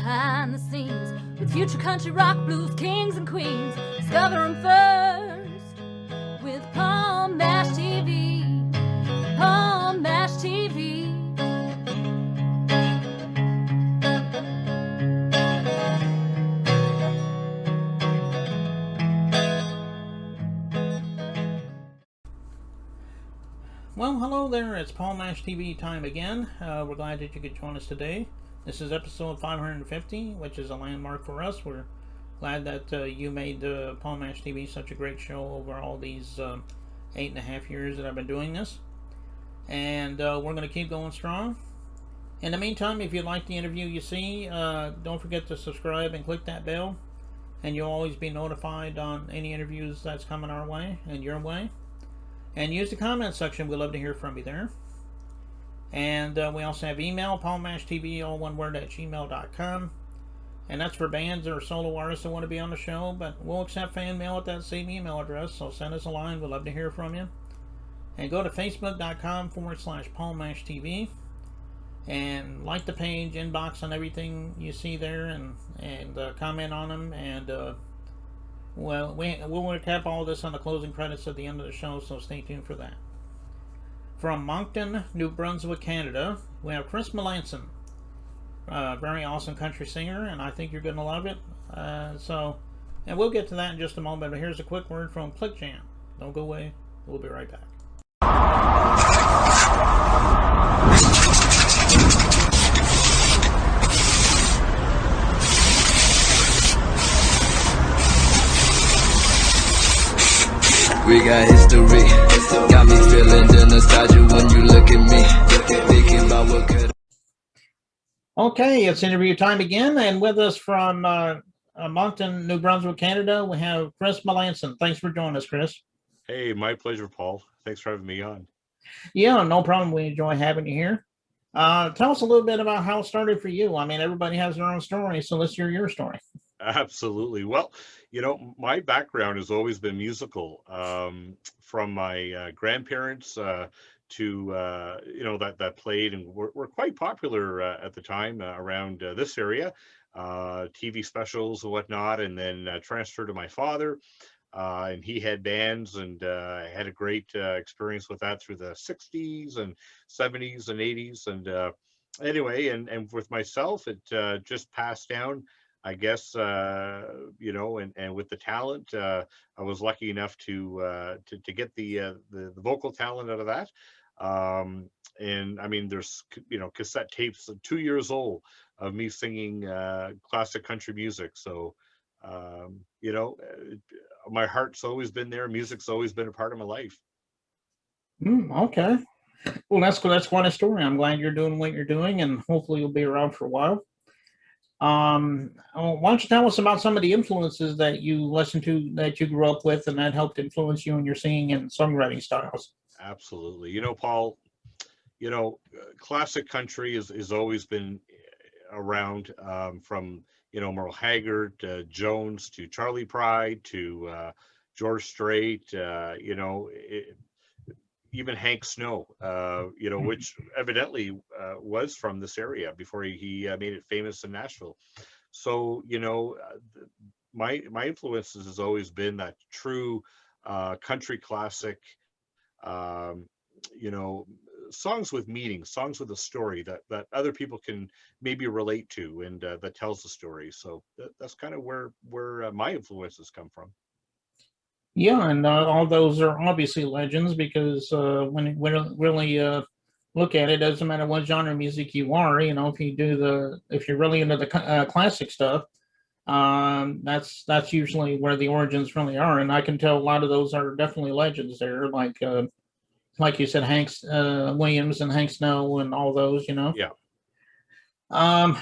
behind the scenes with future country rock blues kings and queens. Discover them first with Palm Mash TV. Palm Mash TV. Well, hello there. It's Palm Mash TV time again. We're glad that you could join us today. This is episode 550, which is a landmark for us. We're glad that you made Palm Mash TV such a great show over all these 8.5 years that I've been doing this. And we're going to keep going strong. In the meantime, if you like the interview you see, don't forget to subscribe and click that bell. And you'll always be notified on any interviews that's coming our way and your way. And use the comment section. We'd love to hear from you there. And we also have email, palmmashtv, all one word, at gmail.com. And that's for bands or solo artists that want to be on the show. But we'll accept fan mail at that same email address. So send us a line. We'd love to hear from you. And go to facebook.com/palmmashtv. And like the page, inbox on everything you see there. And comment on them. And we'll recap all this on the closing credits at the end of the show, so stay tuned for that. From Moncton, New Brunswick, Canada, we have Chris Melanson, very awesome country singer, and I think you're going to love it. And we'll get to that in just a moment, but here's a quick word from Click Jam. Don't go away. We'll be right back. We got history, got me feeling the nostalgia when you look at me, thinking about what could. Okay, it's interview time again, and with us from Moncton, New Brunswick, Canada, we have Chris Melanson. Thanks for joining us, Chris. Hey, my pleasure, Paul. Thanks for having me on. Yeah, no problem. We enjoy having you here. Tell us a little bit about how it started for you. I mean, everybody has their own story, so let's hear your story. Absolutely. Well, my background has always been musical, from my grandparents to that played and were quite popular at the time around this area, TV specials and whatnot, and then transferred to my father, and he had bands, and had a great experience with that through the 60s and 70s and 80s, and anyway, and with myself, it just passed down, I guess, and with the talent, I was lucky enough to get the vocal talent out of that. And I mean, there's, cassette tapes 2 years old of me singing classic country music. So, my heart's always been there. Music's always been a part of my life. Okay. Well, that's quite a story. I'm glad you're doing what you're doing, and hopefully you'll be around for a while. Why don't you tell us about some of the influences that you listened to, that you grew up with, and that helped influence you in your singing and songwriting styles? Absolutely. Paul, classic country has always been around, from, Merle Haggard, Jones, to Charlie Pride, to George Strait, even Hank Snow, which evidently was from this area before he made it famous in Nashville. So, my influences has always been that true country classic, songs with meaning, songs with a story that other people can maybe relate to, and that tells the story. So that's kind of where my influences come from. Yeah, and all those are obviously legends, because when you really look at it, it doesn't matter what genre of music you are. If you're really into the classic stuff, that's usually where the origins really are. And I can tell a lot of those are definitely legends there, like you said, Hank Williams and Hank Snow and all those. Yeah. So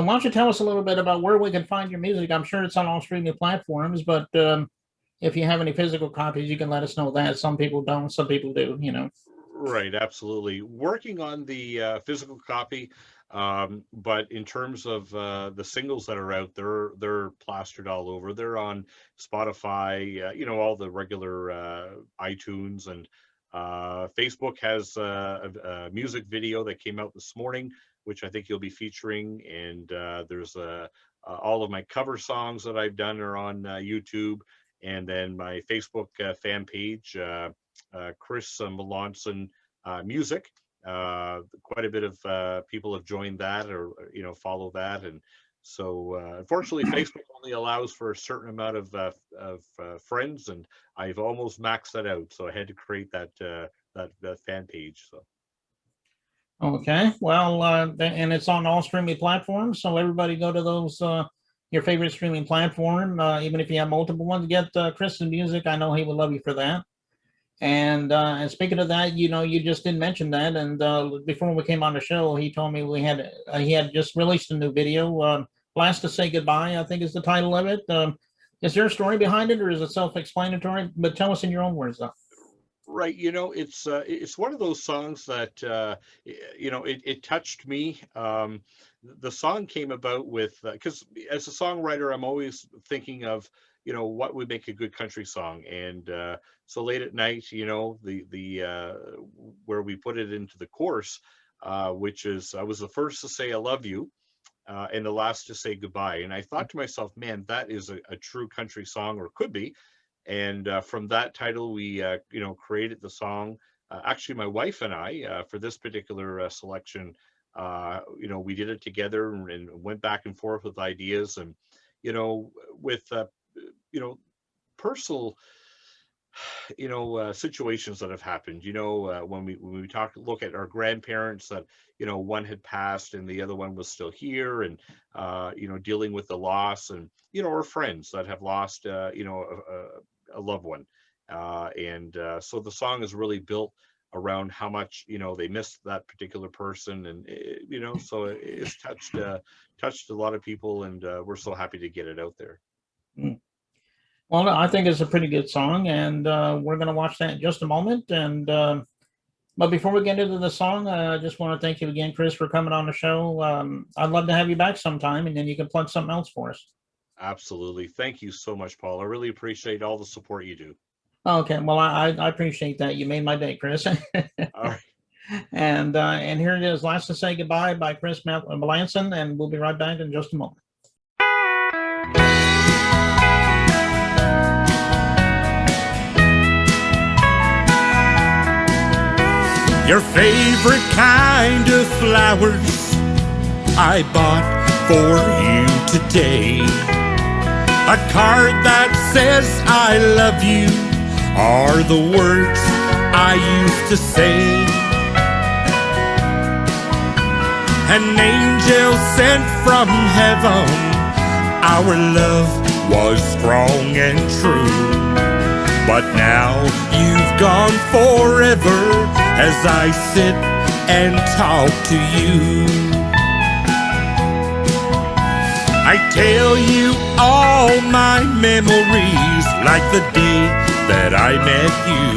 why don't you tell us a little bit about where we can find your music? I'm sure it's on all streaming platforms, but if you have any physical copies, you can let us know that. Some people don't, some people do, Right, absolutely. Working on the physical copy, but in terms of the singles that are out, they're plastered all over. They're on Spotify, all the regular iTunes, and Facebook has a music video that came out this morning which I think you'll be featuring. And there's all of my cover songs that I've done are on YouTube, and then my Facebook fan page, Chris Melanson Music. Quite a bit of people have joined that, or follow that, and so unfortunately, Facebook only allows for a certain amount of friends, and I've almost maxed that out. So I had to create that fan page. So. Okay, well, and it's on all streaming platforms, so everybody go to those your favorite streaming platform. Even if you have multiple ones, get Chris's music. I know he would love you for that. And speaking of that, you just didn't mention that. And before we came on the show, he told me he had just released a new video. Last to Say Goodbye, I think is the title of it. Is there a story behind it, or is it self-explanatory? But tell us in your own words, though. Right, it's one of those songs that it touched me. The song came about with because as a songwriter, I'm always thinking of what would make a good country song, and so late at night, the where we put it into the chorus, which is I was the first to say I love you. And the last to say goodbye. And I thought to myself, man, that is a true country song, or could be. And from that title, we, created the song. Actually, my wife and I, for this particular selection, we did it together and went back and forth with ideas, and, with, personal, situations that have happened, when we look at our grandparents that, one had passed and the other one was still here, and, dealing with the loss, and, our friends that have lost, a loved one. So the song is really built around how much, they missed that particular person. And, so it's touched a lot of people, and we're so happy to get it out there. Well, I think it's a pretty good song, and we're going to watch that in just a moment. And but before we get into the song, I just want to thank you again, Chris, for coming on the show. I'd love to have you back sometime, and then you can plug something else for us. Absolutely. Thank you so much, Paul. I really appreciate all the support you do. Okay. Well, I appreciate that. You made my day, Chris. All right. And here it is, Last to Say Goodbye by Chris Melanson, and we'll be right back in just a moment. Your favorite kind of flowers I bought for you today. A card that says I love you are the words I used to say. An angel sent from heaven, our love was strong and true. But now you've gone forever as I sit and talk to you. I tell you all my memories like the day that I met you.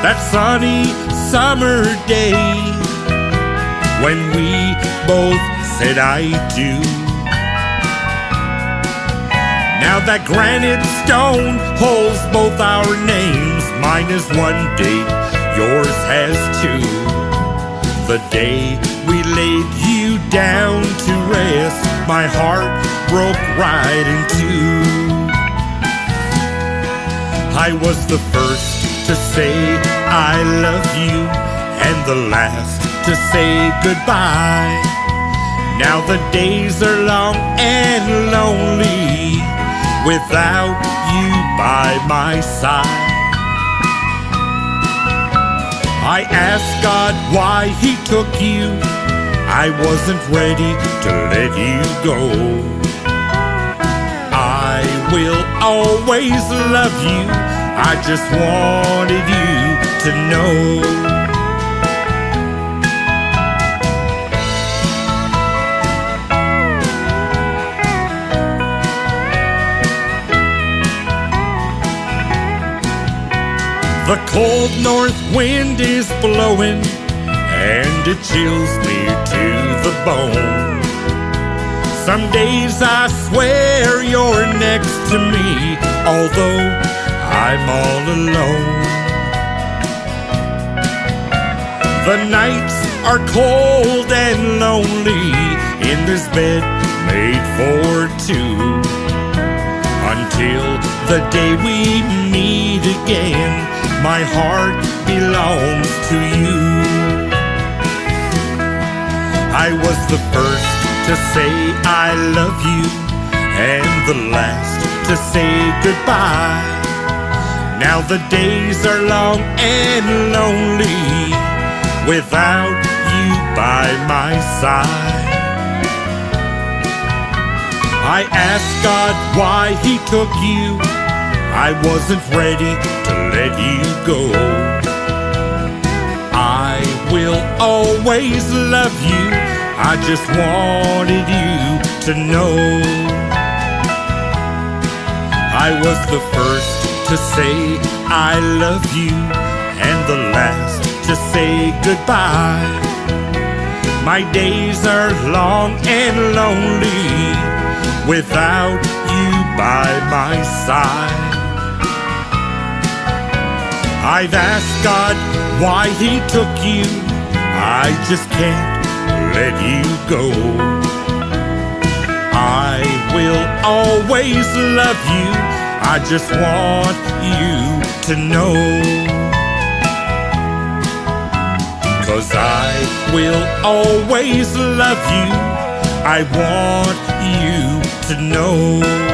That sunny summer day when we both said I do. Now that granite stone holds both our names. Mine is one date, yours has two. The day we laid you down to rest, my heart broke right in two. I was the first to say I love you, and the last to say goodbye. Now the days are long and lonely without you by my side. I asked God why he took you. I wasn't ready to let you go. I will always love you. I just wanted you to know. The cold north wind is blowing, and it chills me to the bone. Some days I swear you're next to me, although I'm all alone. The nights are cold and lonely in this bed made for two, until the day we meet again. My heart belongs to you. I was the first to say I love you, and the last to say goodbye. Now the days are long and lonely without you by my side. I asked God why he took you. I wasn't ready to let you go. I will always love you. I just wanted you to know. I was the first to say I love you, and the last to say goodbye. My days are long and lonely without you by my side. I've asked God why he took you. I just can't let you go. I will always love you. I just want you to know. 'Cause I will always love you. I want you to know.